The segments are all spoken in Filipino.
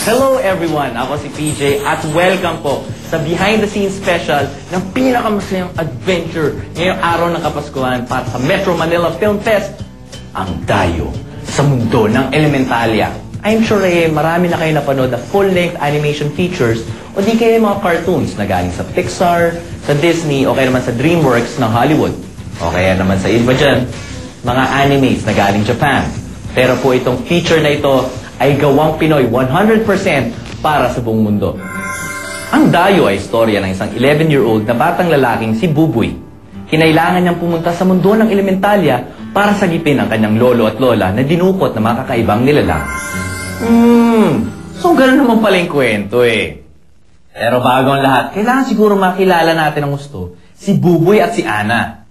Hello everyone! Ako si PJ at welcome po sa behind the scenes special ng pinakamasayang adventure ngayong araw ng Kapaskuhan para sa Metro Manila Film Fest, ang Dayo sa Mundo ng Elementalia. I'm sure marami na kayo napanood na full-length animation features o di kaya mga cartoons na galing sa Pixar, sa Disney o kaya naman sa DreamWorks ng Hollywood. O kaya naman sa iba dyan, mga animes na galing Japan. Pero po itong feature na ito ay gawang Pinoy 100% para sa buong mundo. Ang Dayo ay istorya ng isang 11-year-old na batang lalaking si Buboy. Kinailangan niyang pumunta sa mundo ng Elementalia para sagipin ang kanyang lolo at lola na dinukot ng mga kakaibang nilalang. So gano'n naman pala yung kwento eh. Pero bago ang lahat, kailangan siguro makilala natin ang gusto si Buboy at si Ana.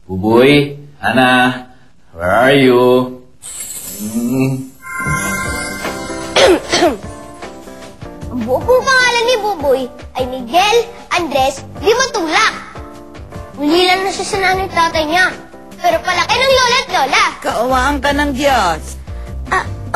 Buboy, Ana, where are you? Ang buo pong pangalan ni Buboy ay Miguel Andres Limatulak. Muli lang na siya sa nanay tatay niya, pero palaki ng lola at lola. Kaawaan ka ng Diyos.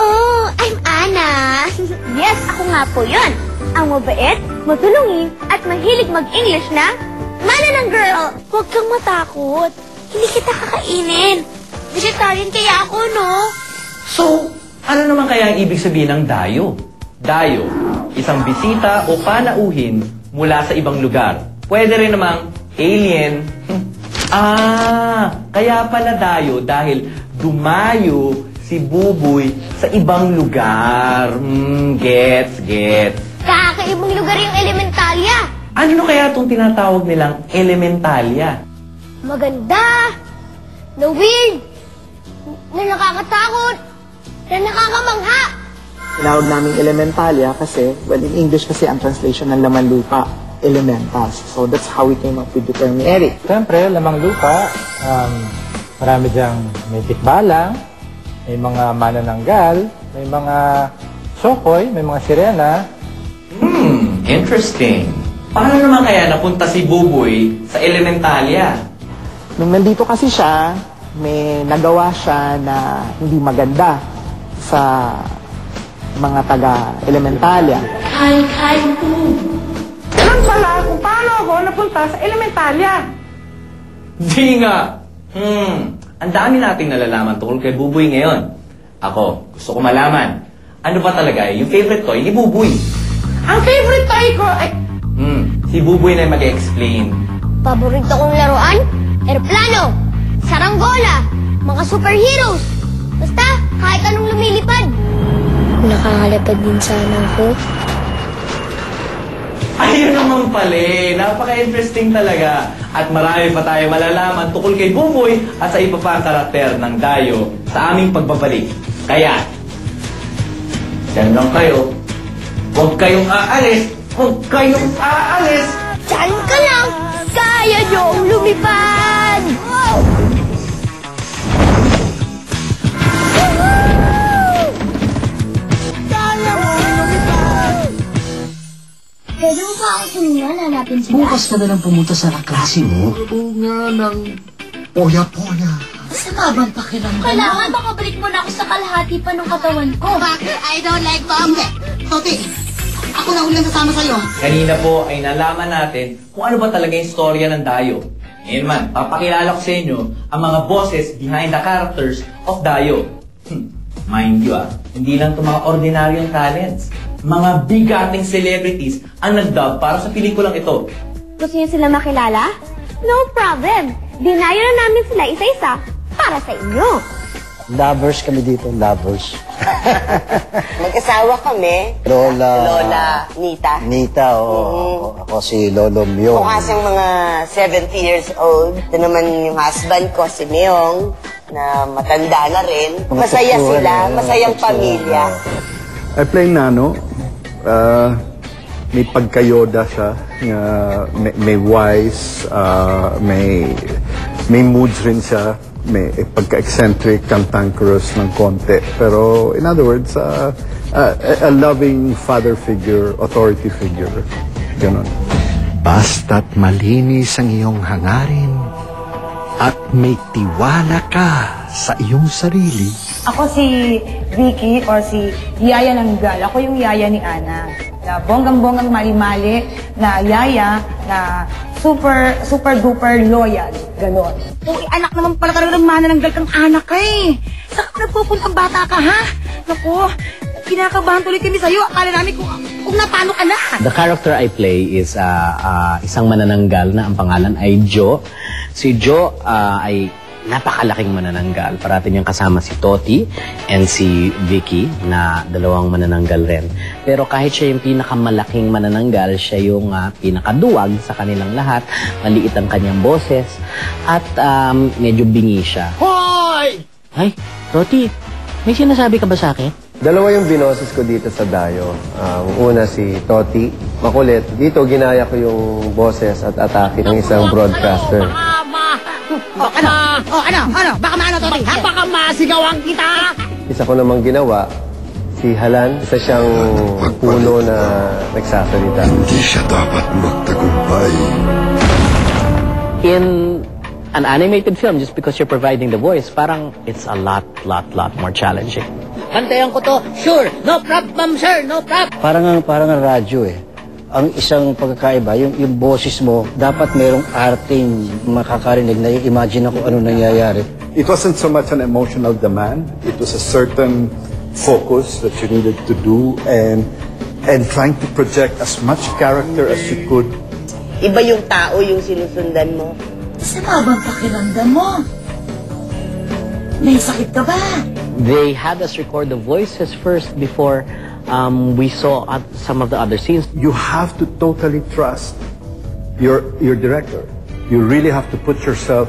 I'm Ana. Yes, ako nga po yun. Ang mabait, matulungin, at mahilig mag-English na Mananang girl. Huwag kang matakot. Hindi kita kakainin. Vegetarian kaya ako, no? So, ano naman kaya ang ibig sabihin ng Dayo? Dayo, isang bisita o panauhin mula sa ibang lugar. Pwede rin namang alien. Kaya pala Dayo dahil dumayo si Buboy sa ibang lugar. Gets. Kakaibang lugar yung Elementalia. Ano kaya itong tinatawag nilang Elementalia? Maganda, na weird, na nakakatakot, na nakakamangha. Tinawag naming Elementalia kasi, well, in English kasi ang translation ng laman lupa, elementals. So that's how we came up with the term. Eric. Siyempre, lamang lupa, marami diyang may tikbalang, may mga manananggal, may mga sokoy, may mga sirena. Interesting. Paano naman kaya napunta si Buboy sa Elementalia? Nung nandito kasi siya, may nagawa siya na hindi maganda sa mga taga-Elementalia. Alam pala kung paano ako napunta sa Elementalia. Di nga! Ang dami nating nalalaman tungkol kay Buboy ngayon. Ako, gusto ko malaman, ano ba talaga yung favorite toy ni Buboy? Ang favorite toy ko ay... Si Buboy na mag-explain. Paborito kong laruan, eroplano, saranggola, mga superheroes. Basta, kahit anong lumilipad. Nakakalapad din sana ako. Ayun naman pala, napaka-interesting talaga. At marami pa tayo malalaman tungkol kay Buboy at sa iba pa ang karakter ng Dayo sa aming pagbabalik. Kaya, dyan lang kayo. Huwag kayong aalis! Huwag kayong aalis! Diyan ka lang! Kaya niyong lumipad! Kaya mo lumipad! Pwede mo pa ako sumunod, hanapin sila? Bukas ka na lang pumunta sa klase mo. Oo nga ng poya-poya. Sama bang pakiramdam? Kailangan makabalik mo na ako sa kalahati pa ng katawan ko. Bakit? I don't like bomb. Hindi. Toti, ako na ulang kasama sa'yo. Kanina po ay nalaman natin kung ano ba talaga yung storya ng Dayo. Ngayon man, papakilala ko sa inyo ang mga bosses behind the characters of Dayo. Mind you hindi lang ito mga ordinaryong talents. Mga bigating celebrities ang nag-dub para sa pelikulang ito. Gusto niyo sila makilala? No problem. Dinayo na namin sila isa-isa para sa inyo. Lovers kami dito, lovers. Mag-asawa kami. Lola Nita. Nita, Ako si Lolo Myong. Mukha siyang mga 70 years old. Ito naman yung husband ko, si Myong, na matanda na rin. Masaya sila, masayang pamilya. I play Nano. May pagkayoda siya. May wise, may moods rin siya. May pagka-eccentric, cantankerous ng konti. Pero, in other words, a loving father figure, authority figure. Ganon. Basta't malinis ang iyong hangarin at may tiwala ka sa iyong sarili, Ako si Vicky or si Yaya ng Gal. Ako yung Yaya ni Ana. Na bonggang-bonggang mali-mali na Yaya na super duper loyal. Ganon. Uy, anak naman pala talaga ng manananggal kang anak ka eh. Saan ka nagpupuntang bata ka, ha? Naku, kinakabahan tuloy kami sa'yo. Akala namin kung napano ka na. The character I play is isang manananggal na ang pangalan ay Joe. Si Joe ay napakalaking manananggal. Parati niyang kasama si Toti and si Vicky na dalawang manananggal rin. Pero kahit siya yung pinakamalaking manananggal, siya yung pinakaduwag sa kanilang lahat. Maliit ang kanyang boses at medyo bingi siya. Hoy! Ay, Toti, may sinasabi ka ba sa akin? Dalawa yung binoses ko dito sa Dayo. Una si Toti, makulit. Dito ginaya ko yung boses at atake ng isang broadcaster. Ano? Baka maano, Toti, ha? Baka masigawan kita! Isa ko namang ginawa, si Halan. Isa siyang puno na nagsasalita. Hindi siya dapat magtagumpay. In an animated film, just because you're providing the voice, parang it's a lot more challenging. Bantayan ko to. Sure. No problem, sir. No problem. Parang ang radyo eh. Ang isang pagkakaiba, yung boses mo, dapat merong arting makakarinig na i-imagine ako ano nangyayari. It wasn't so much an emotional demand. It was a certain focus that you needed to do and trying to project as much character as you could. Iba yung tao yung sinusundan mo. Sa bang pakiramdam mo? May sakit ka ba? They had us record the voices first before we saw some of the other scenes. You have to totally trust your director. You really have to put yourself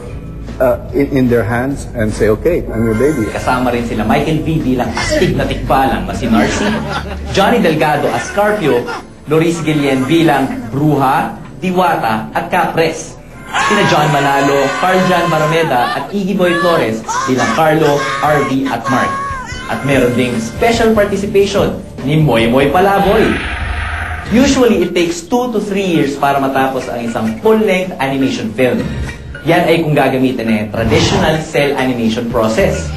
in their hands and say, okay, I'm your baby. Kasama rin sila Michael V. bilang astig na tikbalang na si Narcy, Johnny Delgado as Scarpio, Loris Guillen bilang Bruja, Diwata at Capres. Sina John Manalo, Carl Jan Marameda at Iggy Boy Flores bilang Carlo, RV at Mark. At meron ding special participation ni Moy Moy Palaboy. Usually, it takes 2 to 3 years para matapos ang isang full-length animation film. Yan ay kung gagamitin na yung traditional cell animation process.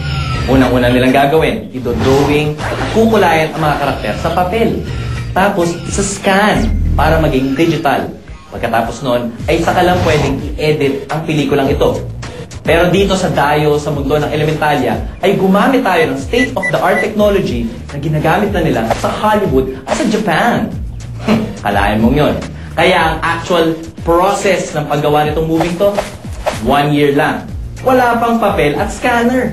Unang-unang nilang gagawin, idodrawing at kukulayan ang mga karakter sa papel. Tapos, isa-scan para maging digital. Pagkatapos nun, ay saka lang pwedeng i-edit ang pelikulang ito. Pero dito sa Dayo, sa mundo ng Elementalia, ay gumamit tayo ng state-of-the-art technology na ginagamit na nila sa Hollywood at sa Japan. Kalahin mong yun. Kaya ang actual process ng paggawa nitong movie to, 1 year lang. Wala pang papel at scanner.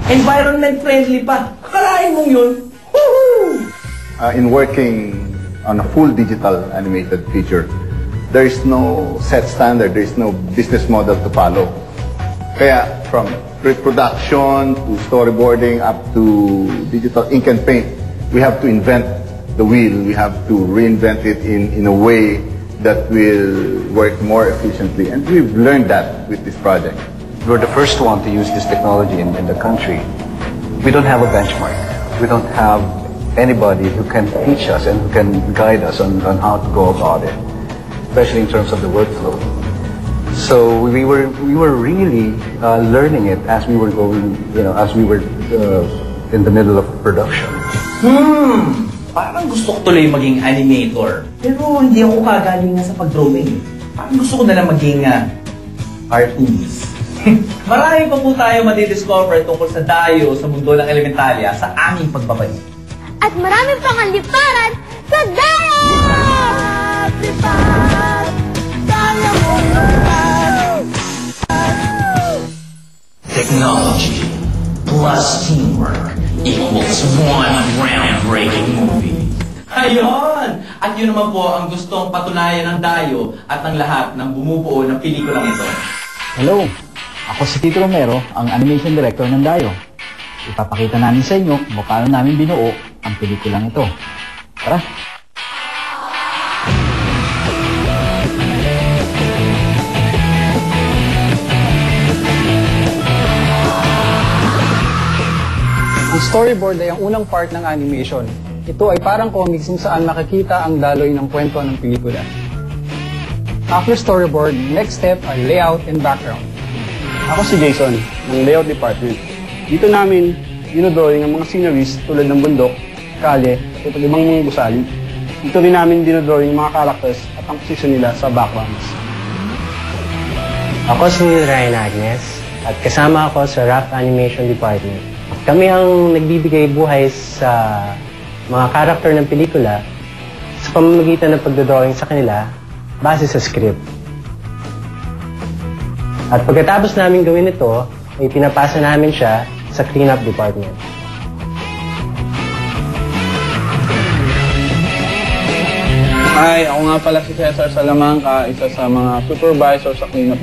Environment friendly pa. Kalahin mong yun. In working on a full digital animated feature, there is no set standard, there is no business model to follow. Kaya from pre-production to storyboarding up to digital ink and paint, we have to invent the wheel. We have to reinvent it in a way that will work more efficiently. And we've learned that with this project. We're the first one to use this technology in the country. We don't have a benchmark. We don't have anybody who can teach us and who can guide us on how to go about it, especially in terms of the workflow. So we were really learning it as we were going, as we were in the middle of production. Parang gusto ko tuloy maging animator. Pero hindi ako kagaling sa pag-drawing. Parang gusto ko na lang maging artist. Marami pa po tayo madidiscover tungkol sa Dayo sa mundo ng Elementalia sa aming pagbabalik. At marami pang aliparan sa Dayo! Technology plus teamwork equals one groundbreaking movie. Ayun! At yun naman po ang gustong patunayan ng Dayo at ng lahat ng bumubuo ng pelikulang ito. Hello, ako si Tito Romero, ang animation director ng Dayo. Ipapakita namin sa inyo kung paano namin binuo ang pelikulang ito. Tara! Ang storyboard ay ang unang part ng animation. Ito ay parang comics kung saan makikita ang daloy ng kwento ng pelikula. After storyboard, next step ay layout and background. Ako si Jason, ng layout department. Dito namin dinodrawing ang mga sceneries tulad ng bundok, kalye, at iba't ibang mga gusali. Dito rin namin dinodrawing yung mga characters at ang posisyon nila sa backgrounds. Ako si Ryan Agnes at kasama ako sa Rough Animation Department. Kami ang nagbibigay buhay sa mga karakter ng pelikula sa pamamagitan ng pagdodrawing sa kanila base sa script. At pagkatapos namin gawin ito, ay pinapasa namin siya sa cleanup department. Hi, ako nga pala si Cesar Salamanca, isa sa mga supervisor sa cleanup